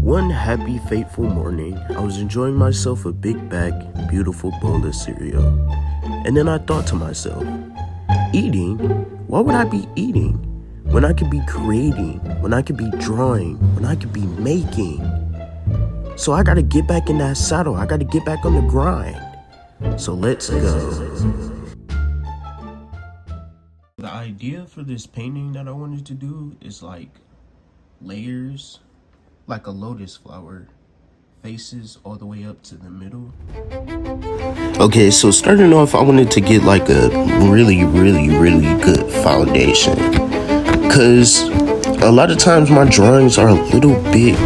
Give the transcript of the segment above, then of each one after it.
One happy, fateful morning, I was enjoying myself a big bag, beautiful bowl of cereal. And then I thought to myself, eating? Why would I be eating? When I could be creating, when I could be drawing, when I could be making. So I gotta get back in that saddle. I gotta get back on the grind. So let's go. The idea for this painting that I wanted to do is like layers, like a lotus flower, faces all the way up to the middle. Okay, so starting off, I wanted to get like a really good foundation, cause a lot of times my drawings are a little bit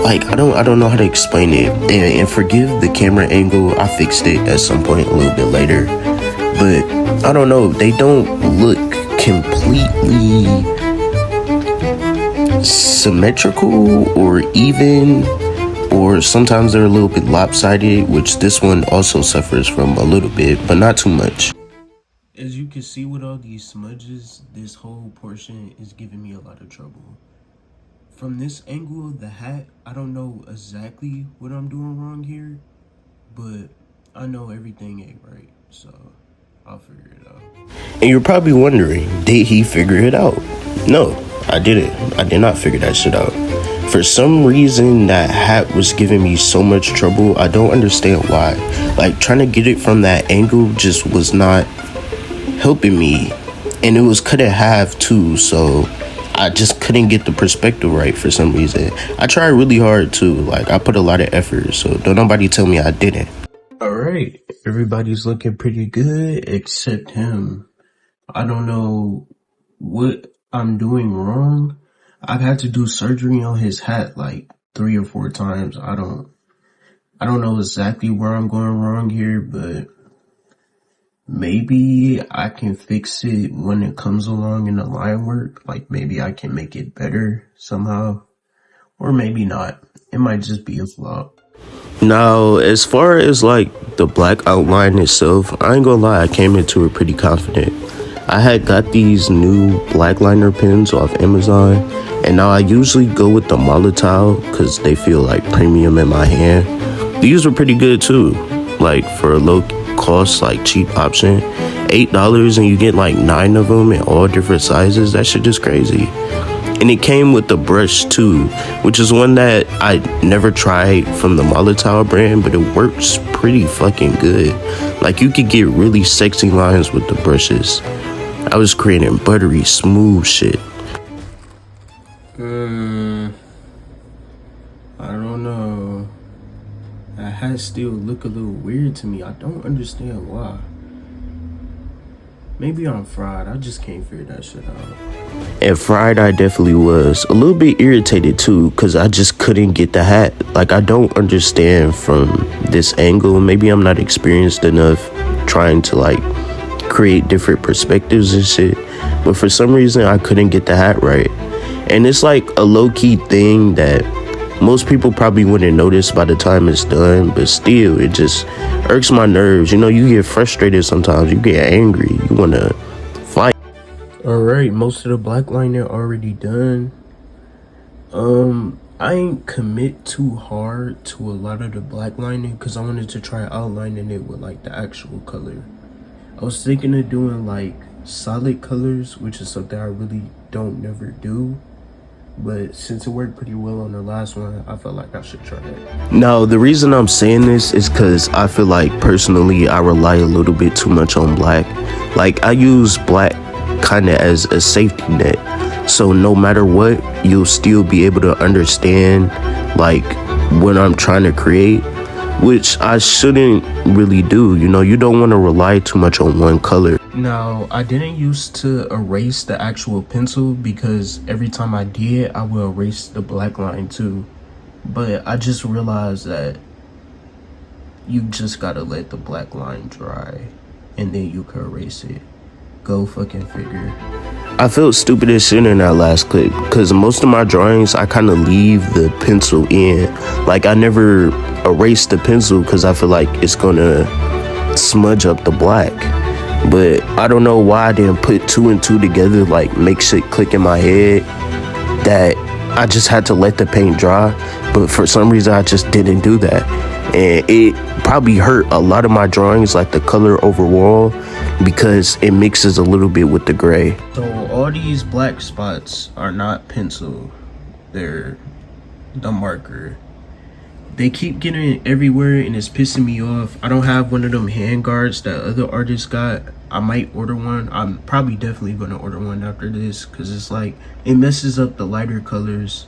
like I don't know how to explain it, and forgive the camera angle. I fixed it at some point a little bit later, but I don't know, they don't look completely symmetrical or even, or sometimes they're a little bit lopsided, which this one also suffers from a little bit, but not too much. As you can see with all these smudges, this whole portion is giving me a lot of trouble. From this angle of the hat, I don't know exactly what I'm doing wrong here, but I know everything ain't right, so I'll figure it out. And you're probably wondering, did he figure it out? No, I didn't. I did not figure that shit out. For some reason, that hat was giving me so much trouble. I don't understand why. Like, trying to get it from that angle just was not helping me. And it was cut in half too, so I just couldn't get the perspective right for some reason. I tried really hard too. Like, I put a lot of effort, so don't nobody tell me I didn't. Alright, everybody's looking pretty good except him. I don't know what I'm doing wrong. I've had to do surgery on his hat like 3 or 4 times. I don't know exactly where I'm going wrong here, but maybe I can fix it when it comes along in the line work. Like, maybe I can make it better somehow, or maybe not. It might just be a flop. Now, as far as like the black outline itself, I ain't gonna lie, I came into it pretty confident. I had got these new black liner pens off Amazon, and now I usually go with the Molotow because they feel like premium in my hand. These were pretty good too, like for a low cost, like cheap option. $8 and you get like 9 of them in all different sizes. That shit just crazy. And it came with the brush too, which is one that I never tried from the Molotow brand, but it works pretty fucking good. Like, you could get really sexy lines with the brushes. I was creating buttery smooth shit. I don't know. That hat still look a little weird to me. I don't understand why. Maybe I'm fried. I just can't figure that shit out. And fried I definitely was. A little bit irritated too, because I just couldn't get the hat. Like, I don't understand from this angle. Maybe I'm not experienced enough trying to like create different perspectives and shit. But for some reason, I couldn't get the hat right. And it's like a low-key thing that most people probably wouldn't notice by the time it's done, but still, it just irks my nerves. You know, you get frustrated sometimes, you get angry, you want to fight. Alright, most of the black liner already done. I ain't commit too hard to a lot of the black lining because I wanted to try outlining it with like the actual color. I was thinking of doing like solid colors, which is something I really don't never do. But since it worked pretty well on the last one, I felt like I should try it. Now, the reason I'm saying this is because I feel like personally I rely a little bit too much on black. Like, I use black kind of as a safety net. So no matter what, you'll still be able to understand like what I'm trying to create, which I shouldn't really do. You know, you don't want to rely too much on one color. Now, I didn't used to erase the actual pencil because every time I did, I would erase the black line too. But I just realized that you just gotta let the black line dry and then you can erase it. Go fucking figure. I felt stupid as shit in that last clip because most of my drawings, I kind of leave the pencil in. Like, I never erase the pencil because I feel like it's gonna smudge up the black. But I don't know why I didn't put 2 and 2 together, like make shit click in my head that I just had to let the paint dry, but for some reason I just didn't do that, and it probably hurt a lot of my drawings, like the color overall, because it mixes a little bit with the gray. So all these black spots are not pencil, they're the marker. They keep getting everywhere and it's pissing me off. I don't have one of them hand guards that other artists got. I might order one. I'm probably definitely gonna order one after this, because it's like it messes up the lighter colors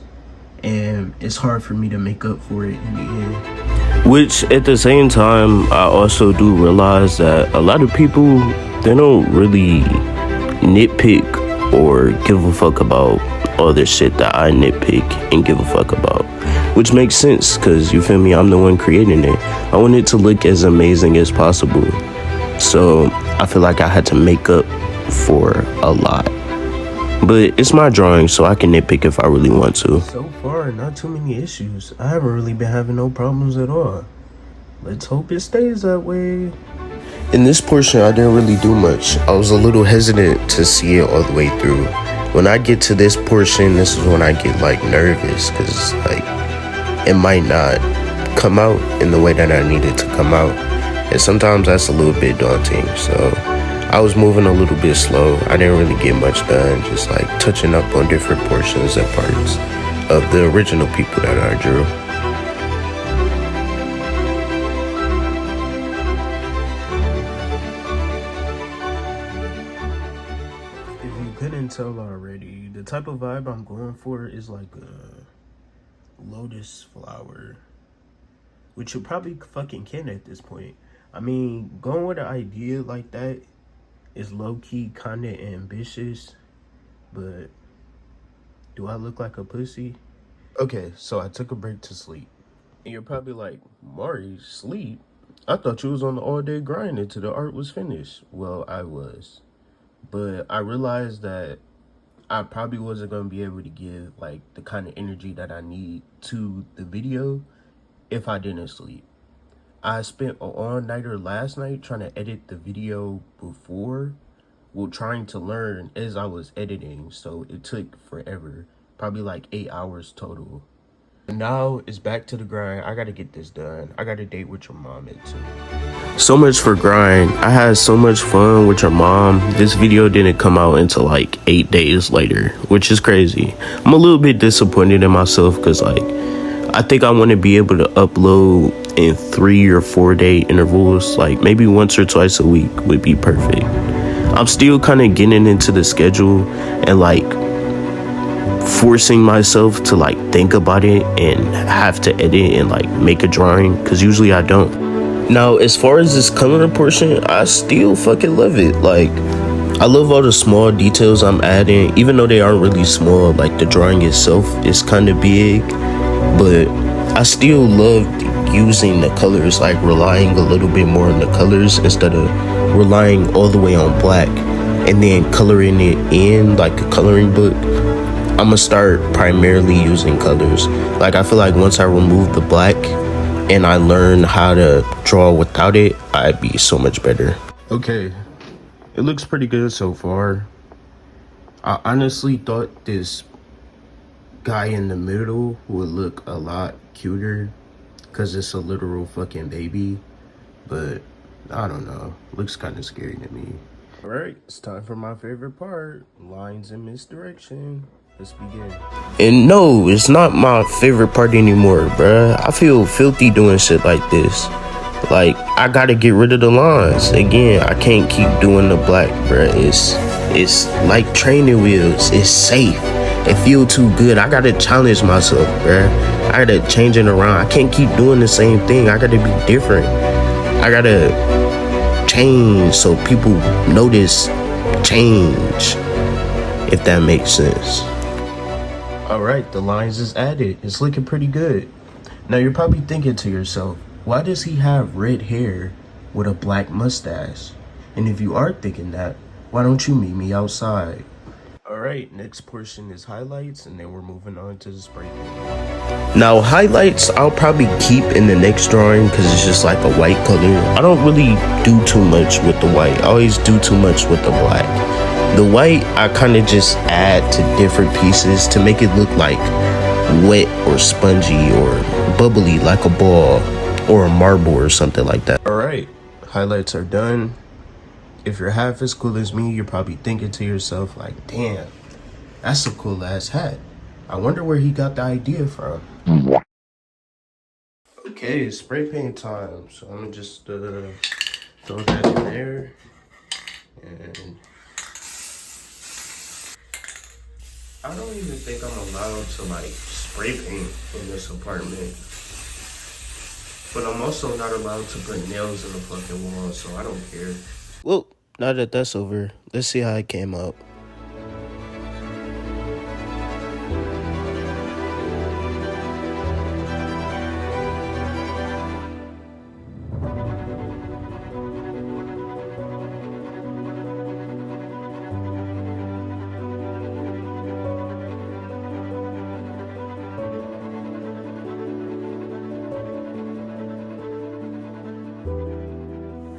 and it's hard for me to make up for it in the end. Which at the same time, I also do realize that a lot of people, they don't really nitpick or give a fuck about all the shit that I nitpick and give a fuck about. Which makes sense, because you feel me, I'm the one creating it. I want it to look as amazing as possible. So I feel like I had to make up for a lot. But it's my drawing, so I can nitpick if I really want to. So far, not too many issues. I haven't really been having no problems at all. Let's hope it stays that way. In this portion, I didn't really do much. I was a little hesitant to see it all the way through. When I get to this portion, this is when I get like nervous, because like it might not come out in the way that I need it to come out. And sometimes that's a little bit daunting. So I was moving a little bit slow. I didn't really get much done, just like touching up on different portions and parts of the original people that I drew. If you couldn't tell already, the type of vibe I'm going for is like a lotus flower, which you probably fucking can at this point. I mean, going with an idea like that is low-key kind of ambitious, but do I look like a pussy? Okay, so I took a break to sleep. And you're probably like, Mari, sleep? I thought you was on the all-day grind until the art was finished. Well, I was. But I realized that I probably wasn't going to be able to give like the kind of energy that I need to the video if I didn't sleep. I spent an all-nighter last night trying to edit the video before, well, trying to learn as I was editing, so it took forever, probably like 8 hours total. Now it's back to the grind. I gotta get this done. I got a date with your mom at 2. So much for grind. I had so much fun with your mom. This video didn't come out until like 8 days later, which is crazy. I'm a little bit disappointed in myself, because like I think I want to be able to upload in 3 or 4 day intervals, like maybe once or twice a week would be perfect. I'm still kind of getting into the schedule and like forcing myself to like think about it and have to edit and like make a drawing, because usually I don't. Now, as far as this color portion, I still fucking love it. Like, I love all the small details I'm adding, even though they aren't really small. Like, the drawing itself is kind of big, but I still love using the colors, like relying a little bit more on the colors instead of relying all the way on black and then coloring it in like a coloring book. I'm gonna start primarily using colors. Like, I feel like once I remove the black and I learn how to draw without it, I'd be so much better. Okay, it looks pretty good so far. I honestly thought this guy in the middle would look a lot cuter because it's a literal fucking baby, but I don't know, looks kind of scary to me. All right, it's time for my favorite part, lines in misdirection. Let's begin. And no, it's not my favorite part anymore, bruh. I feel filthy doing shit like this. Like, I gotta get rid of the lines. Again, I can't keep doing the black, bruh. It's like training wheels. It's safe. It feel too good. I gotta challenge myself, bruh. I gotta change it around. I can't keep doing the same thing. I gotta be different. I gotta change so people notice change, if that makes sense. All right, the lines is added. It's looking pretty good. Now you're probably thinking to yourself, why does he have red hair with a black mustache? And if you are thinking that, why don't you meet me outside? All right, next portion is highlights, and then we're moving on to the spray paint. Now, highlights I'll probably keep in the next drawing because it's just like a white color. I don't really do too much with the white. I always do too much with the black. The white, I kind of just add to different pieces to make it look like wet or spongy or bubbly like a ball or a marble or something like that. All right, highlights are done. If you're half as cool as me, you're probably thinking to yourself like, damn, that's a cool ass hat. I wonder where he got the idea from. Okay, it's spray paint time. So I'm gonna just throw that in there. And I don't even think I'm allowed to like spray paint in this apartment. But I'm also not allowed to put nails in the fucking wall, so I don't care. Well, now that that's over, let's see how it came out.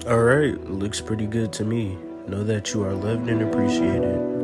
Alright, looks pretty good to me. Know that you are loved and appreciated.